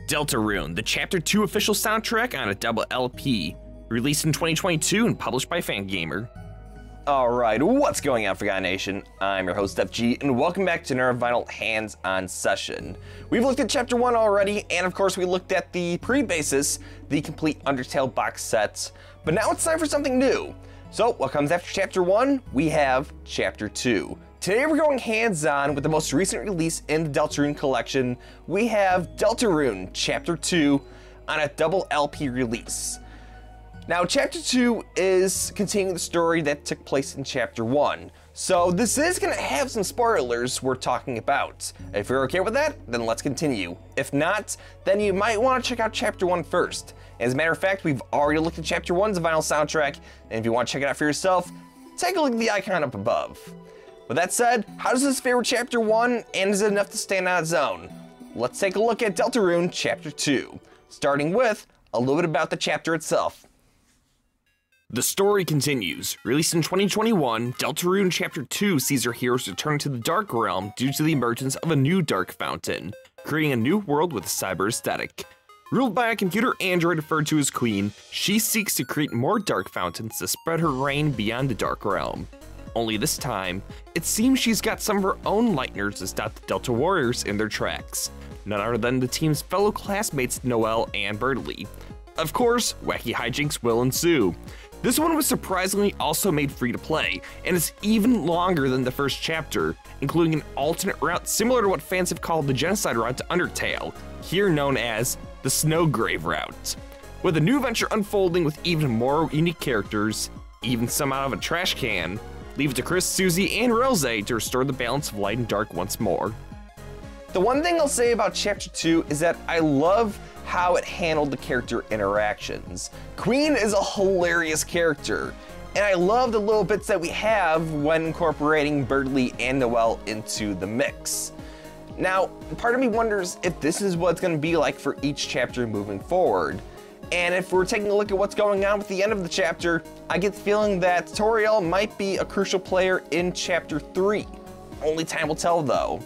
Deltarune, the Chapter 2 official soundtrack on a double LP, released in 2022 and published by FanGamer. Alright, what's going on, Forgotten Nation? I'm your host, FG, and welcome back to another Vinyl Hands-On session. We've looked at Chapter 1 already, and of course we looked at the pre-basis, the complete Undertale box set, but now it's time for something new. So, what comes after Chapter 1? We have Chapter 2. Today we're going hands-on with the most recent release in the Deltarune collection. We have Deltarune Chapter 2 on a double LP release. Now, Chapter 2 is continuing the story that took place in Chapter 1, so this is going to have some spoilers we're talking about. If you're okay with that, then let's continue. If not, then you might want to check out Chapter 1 first. As a matter of fact, we've already looked at Chapter 1's vinyl soundtrack, and if you want to check it out for yourself, take a look at the icon up above. With that said, how does this fare with Chapter 1, and is it enough to stand on its own? Let's take a look at Deltarune Chapter 2, starting with a little bit about the chapter itself. The story continues. Released in 2021, Deltarune Chapter 2 sees our heroes return to the Dark Realm due to the emergence of a new Dark Fountain, creating a new world with a cyber aesthetic. Ruled by a computer android referred to as Queen, she seeks to create more Dark Fountains to spread her reign beyond the Dark Realm. Only this time, it seems she's got some of her own lighteners to stop the Delta Warriors in their tracks, none other than the team's fellow classmates Noelle and Bertley. Of course, wacky hijinks will ensue. This one was surprisingly also made free to play, and is even longer than the first chapter, including an alternate route similar to what fans have called the Genocide route to Undertale, here known as the Snowgrave route. With a new venture unfolding with even more unique characters, even some out of a trash can, leave it to Chris, Susie, and Relze to restore the balance of light and dark once more. The one thing I'll say about Chapter 2 is that I love how it handled the character interactions. Queen is a hilarious character, and I love the little bits that we have when incorporating Bertley and Noelle into the mix. Now, part of me wonders if this is what it's going to be like for each chapter moving forward. And if we're taking a look at what's going on with the end of the chapter, I get the feeling that Toriel might be a crucial player in Chapter 3. Only time will tell though.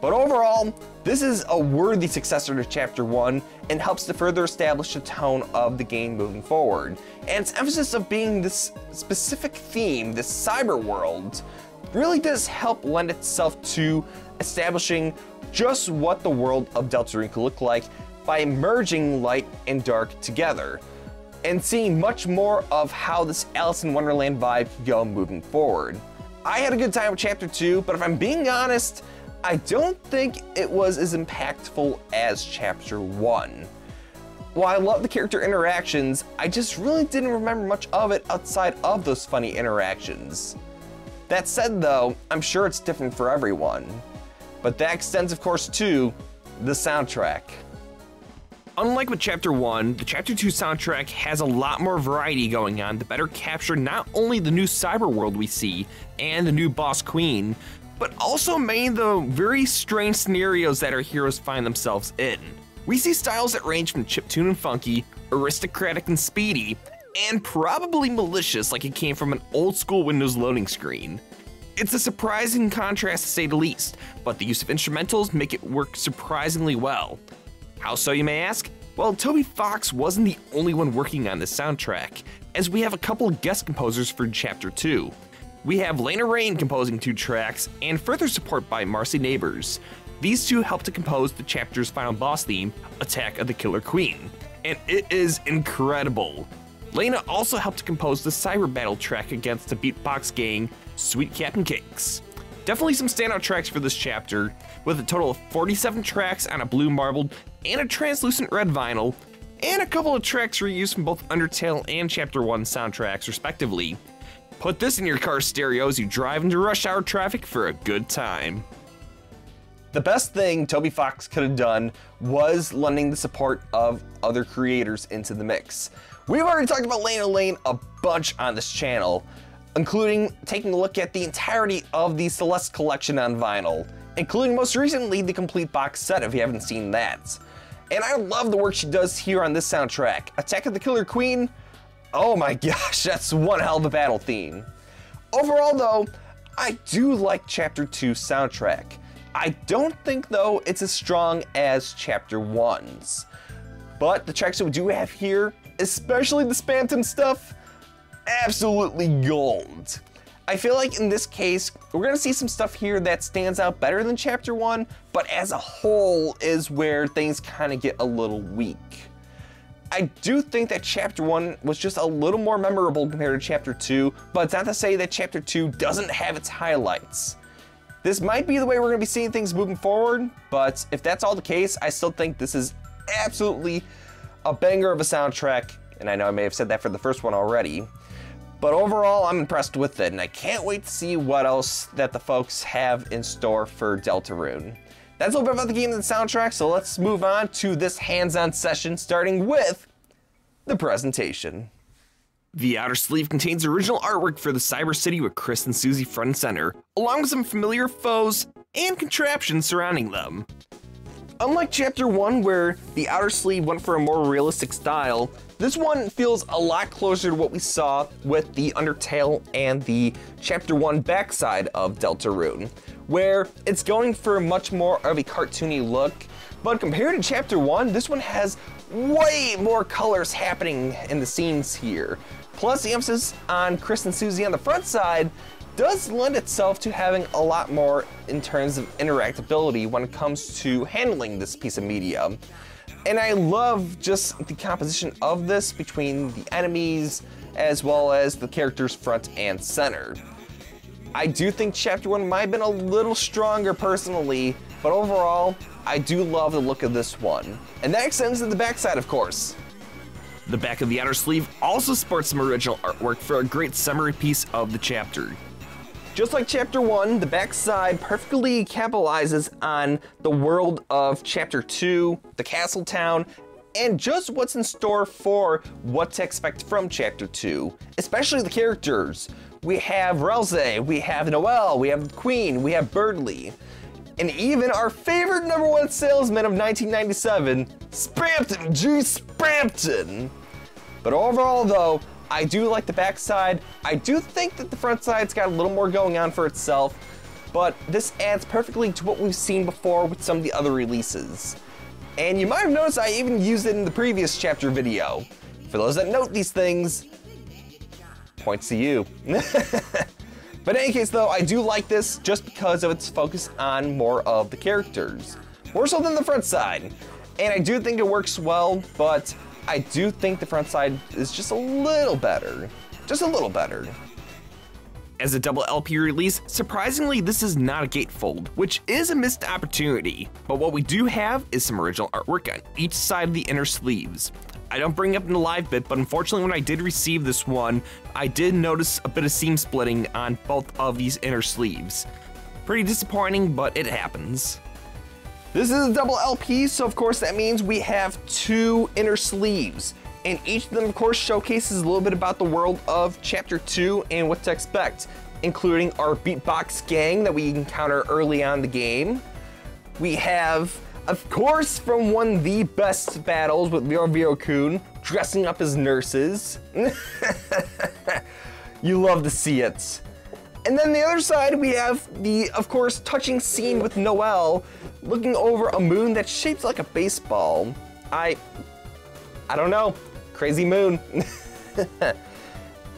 But overall, this is a worthy successor to Chapter 1 and helps to further establish the tone of the game moving forward. And its emphasis of being this specific theme, this cyber world, really does help lend itself to establishing just what the world of Deltarune could look like by merging light and dark together, and seeing much more of how this Alice in Wonderland vibe can go moving forward. I had a good time with Chapter 2, but if I'm being honest, I don't think it was as impactful as Chapter 1. While I love the character interactions, I just really didn't remember much of it outside of those funny interactions. That said though, I'm sure it's different for everyone. But that extends of course to the soundtrack. Unlike with Chapter 1, the Chapter 2 soundtrack has a lot more variety going on to better capture not only the new cyber world we see and the new boss Queen, but also many of the very strange scenarios that our heroes find themselves in. We see styles that range from chiptune and funky, aristocratic and speedy, and probably malicious like it came from an old school Windows loading screen. It's a surprising contrast to say the least, but the use of instrumentals make it work surprisingly well. How so, you may ask? Well, Toby Fox wasn't the only one working on this soundtrack, as we have a couple of guest composers for Chapter 2. We have Lena Raine composing 2 tracks, and further support by Marcy Neighbors. These two helped to compose the chapter's final boss theme, Attack of the Killer Queen, and it is incredible. Lena also helped to compose the cyber battle track against the beatbox gang, Sweet Captain Cakes. Definitely some standout tracks for this chapter, with a total of 47 tracks on a blue marbled and a translucent red vinyl, and a couple of tracks reused from both Undertale and Chapter 1 soundtracks respectively. Put this in your car stereo as you drive into rush hour traffic for a good time. The best thing Toby Fox could have done was lending the support of other creators into the mix. We've already talked about Lena Lane a bunch on this channel, including taking a look at the entirety of the Celeste collection on vinyl, including most recently the complete box set if you haven't seen that. And I love the work she does here on this soundtrack. Attack of the Killer Queen, oh my gosh, that's one hell of a battle theme. Overall though, I do like Chapter 2 soundtrack. I don't think, though, it's as strong as Chapter 1's. But the tracks that we do have here, especially the Spamton stuff, absolutely gold. I feel like in this case, we're gonna see some stuff here that stands out better than Chapter 1, but as a whole is where things kind of get a little weak. I do think that Chapter 1 was just a little more memorable compared to Chapter 2, but it's not to say that Chapter 2 doesn't have its highlights. This might be the way we're gonna be seeing things moving forward, but if that's all the case, I still think this is absolutely a banger of a soundtrack, and I know I may have said that for the first one already. But overall, I'm impressed with it, and I can't wait to see what else that the folks have in store for Deltarune. That's a little bit about the game and the soundtrack, so let's move on to this hands-on session, starting with the presentation. The outer sleeve contains original artwork for the Cyber City with Chris and Susie front and center, along with some familiar foes and contraptions surrounding them. Unlike Chapter 1, where the outer sleeve went for a more realistic style, this one feels a lot closer to what we saw with the Undertale and the Chapter 1 backside of Deltarune, where it's going for much more of a cartoony look, but compared to Chapter 1, this one has way more colors happening in the scenes here. Plus, the emphasis on Chris and Susie on the front side does lend itself to having a lot more in terms of interactability when it comes to handling this piece of media. And I love just the composition of this between the enemies as well as the characters front and center. I do think Chapter 1 might have been a little stronger personally, but overall, I do love the look of this one. And that extends to the backside, of course. The back of the outer sleeve also sports some original artwork for a great summary piece of the chapter. Just like Chapter 1, the backside perfectly capitalizes on the world of Chapter 2, the castle town, and just what's in store for what to expect from Chapter 2, especially the characters. We have Relze, we have Noelle, we have the Queen, we have Birdly, and even our favorite #1 salesman of 1997, Spamton, G. Spamton. But overall though, I do like the backside. I do think that the front side's got a little more going on for itself, but this adds perfectly to what we've seen before with some of the other releases. And you might have noticed I even used it in the previous chapter video. For those that note these things, points to you. But in any case though, I do like this just because of its focus on more of the characters. More so than the front side. And I do think it works well, but I do think the front side is just a little better. Just a little better. As a double LP release, surprisingly this is not a gatefold, which is a missed opportunity. But what we do have is some original artwork on each side of the inner sleeves. I don't bring it up in the live bit, but unfortunately when I did receive this one, I did notice a bit of seam splitting on both of these inner sleeves. Pretty disappointing, but it happens. This is a double LP, so of course that means we have 2 inner sleeves. And each of them of course showcases a little bit about the world of Chapter 2 and what to expect, including our beatbox gang that we encounter early on in the game. We have, of course, from one of the best battles with Vero-Kun dressing up as nurses. You love to see it. And then the other side, we have the, of course, touching scene with Noelle looking over a moon that's shaped like a baseball. I don't know. Crazy moon.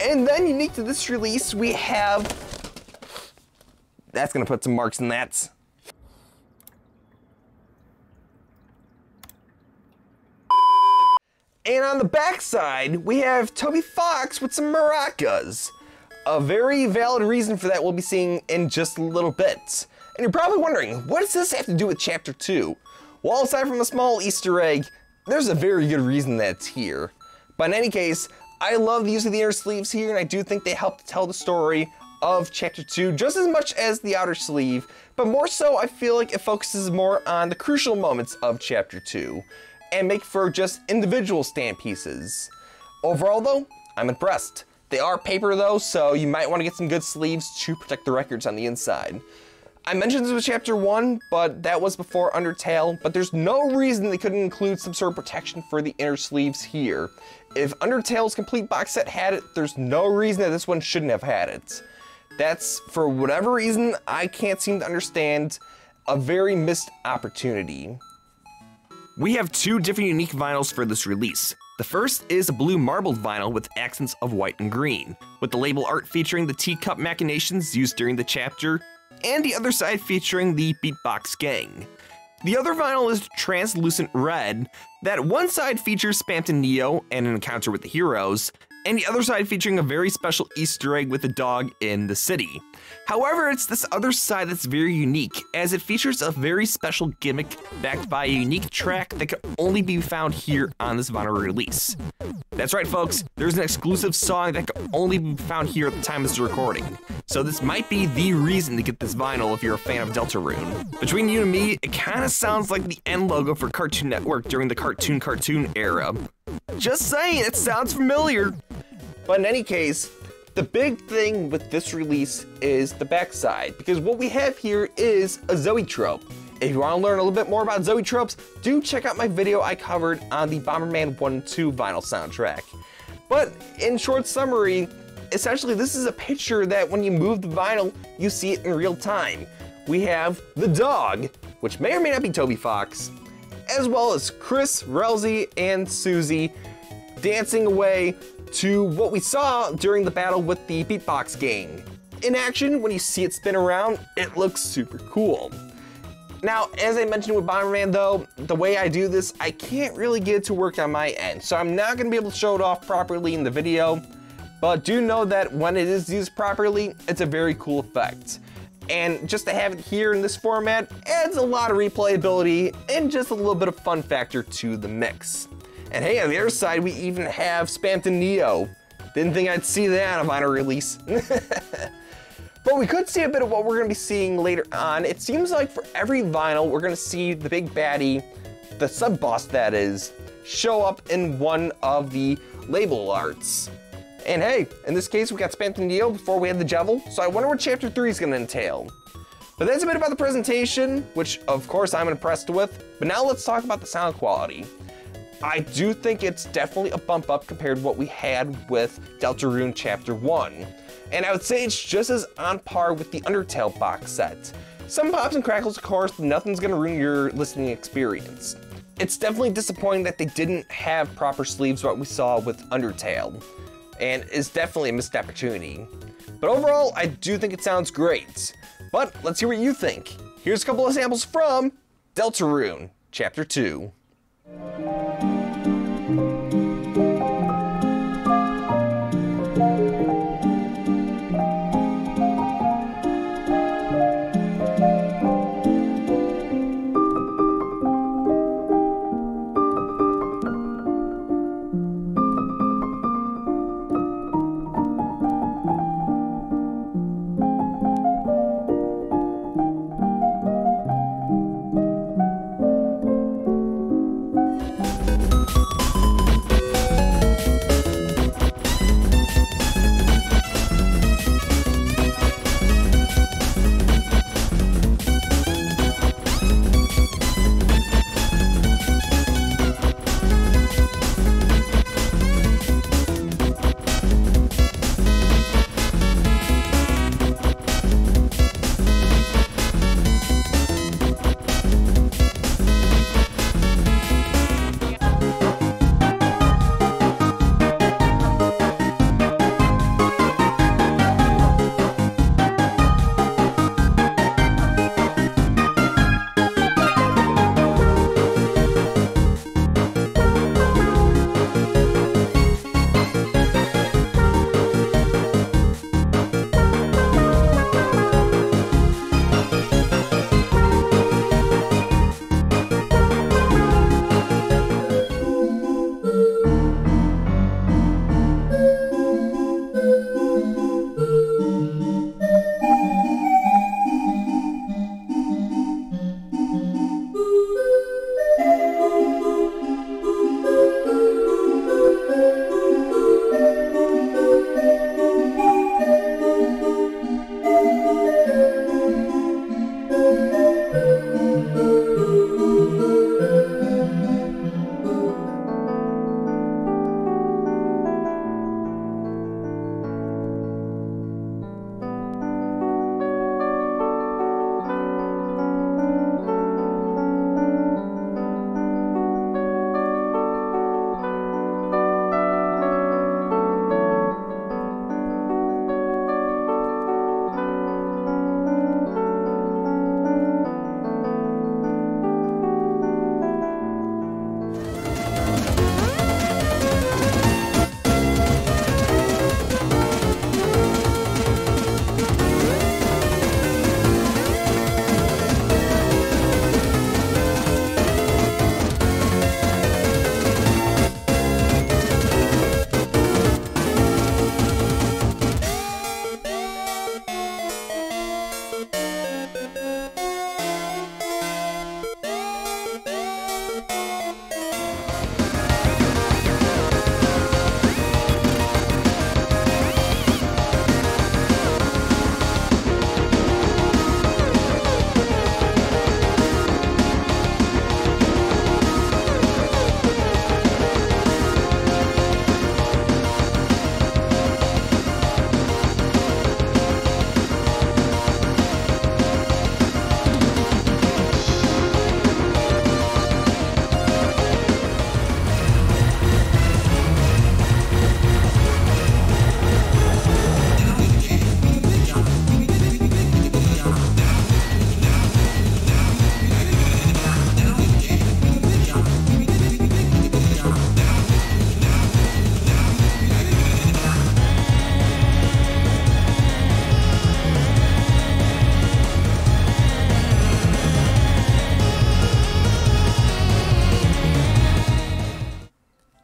And then unique to this release, we have... That's gonna put some marks in that. And on the back side, we have Toby Fox with some maracas. A very valid reason for that we'll be seeing in just a little bit. And you're probably wondering, what does this have to do with Chapter 2? Well, aside from a small Easter egg, there's a very good reason that it's here. But in any case, I love the use of the inner sleeves here, and I do think they help to tell the story of Chapter 2 just as much as the outer sleeve, but more so I feel like it focuses more on the crucial moments of Chapter 2, and make for just individual stand pieces. Overall though, I'm impressed. They are paper though, so you might want to get some good sleeves to protect the records on the inside. I mentioned this was Chapter 1, but that was before Undertale, but there's no reason they couldn't include some sort of protection for the inner sleeves here. If Undertale's complete box set had it, there's no reason that this one shouldn't have had it. That's, for whatever reason, I can't seem to understand. a very missed opportunity. We have two different unique vinyls for this release. The first is a blue marbled vinyl with accents of white and green, with the label art featuring the teacup machinations used during the chapter, and the other side featuring the Beatbox Gang. The other vinyl is translucent red, that one side features Spampton Neo and an encounter with the heroes, and the other side featuring a very special Easter egg with a dog in the city. However, it's this other side that's very unique, as it features a very special gimmick backed by a unique track that can only be found here on this vinyl release. That's right, folks, there's an exclusive song that can only be found here at the time of this recording. So this might be the reason to get this vinyl if you're a fan of Deltarune. Between you and me, it kinda sounds like the end logo for Cartoon Network during the cartoon era. Just saying, it sounds familiar. But in any case, the big thing with this release is the backside, because what we have here is a Zoetrope. If you want to learn a little bit more about Zoetropes, do check out my video I covered on the Bomberman 1 and 2 vinyl soundtrack. But in short summary, essentially this is a picture that when you move the vinyl, you see it in real time. We have the dog, which may or may not be Toby Fox, as well as Chris, Relzy, and Susie dancing away to what we saw during the battle with the Beatbox Gang. In action, when you see it spin around, it looks super cool. Now, as I mentioned with Bomberman though, the way I do this, I can't really get it to work on my end, so I'm not gonna be able to show it off properly in the video, but do know that when it is used properly, it's a very cool effect. And just to have it here in this format adds a lot of replayability and just a little bit of fun factor to the mix. And hey, on the other side, we even have Spampton Neo. Didn't think I'd see that on a vinyl release. But we could see a bit of what we're gonna be seeing later on. It seems like for every vinyl, we're gonna see the big baddie, the sub-boss that is, show up in one of the label arts. And hey, in this case, we got Spampton Neo before we had the Jevil, so I wonder what Chapter 3 is gonna entail. But that's a bit about the presentation, which of course I'm impressed with, but now let's talk about the sound quality. I do think it's definitely a bump up compared to what we had with Deltarune Chapter 1. And I would say it's just as on par with the Undertale box set. Some pops and crackles, of course, but nothing's gonna ruin your listening experience. It's definitely disappointing that they didn't have proper sleeves what we saw with Undertale, and it's definitely a missed opportunity. But overall, I do think it sounds great. But let's hear what you think. Here's a couple of samples from Deltarune Chapter 2.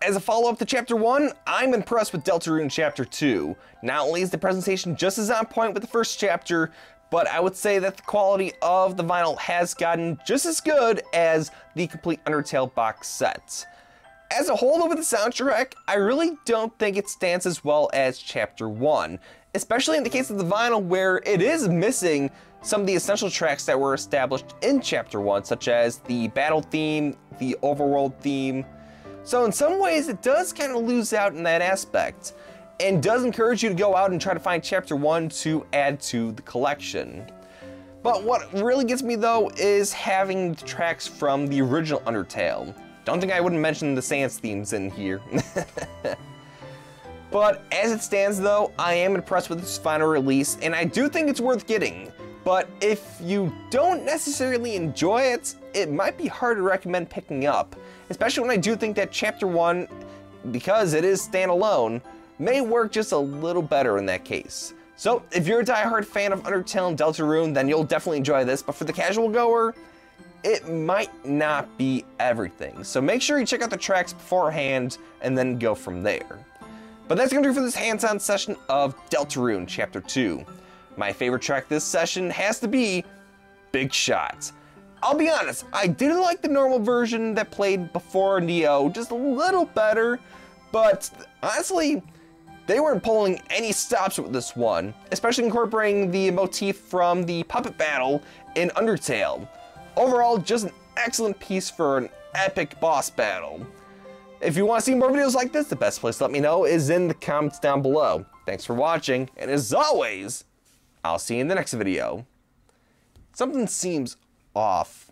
as a follow-up to Chapter 1, I'm impressed with Deltarune Chapter 2. Not only is the presentation just as on point with the first chapter, but I would say that the quality of the vinyl has gotten just as good as the complete Undertale box set. As a whole, though, with the soundtrack, I really don't think it stands as well as Chapter 1, especially in the case of the vinyl where it is missing some of the essential tracks that were established in Chapter 1, such as the battle theme, the overworld theme. So in some ways, it does kind of lose out in that aspect, and does encourage you to go out and try to find Chapter 1 to add to the collection. But what really gets me, though, is having the tracks from the original Undertale. Don't think I wouldn't mention the Sans themes in here. But as it stands, though, I am impressed with this final release, and I do think it's worth getting. But if you don't necessarily enjoy it, it might be hard to recommend picking up, especially when I do think that Chapter 1, because it is standalone, may work just a little better in that case. So if you're a diehard fan of Undertale and Deltarune, then you'll definitely enjoy this, but for the casual goer, it might not be everything. So make sure you check out the tracks beforehand and then go from there. But that's gonna do for this hands-on session of Deltarune Chapter 2. My favorite track this session has to be Big Shot. I'll be honest, I did like the normal version that played before Neo just a little better, but honestly, they weren't pulling any stops with this one, especially incorporating the motif from the puppet battle in Undertale. Overall, just an excellent piece for an epic boss battle. If you want to see more videos like this, the best place to let me know is in the comments down below. Thanks for watching, and as always, I'll see you in the next video. Something seems off.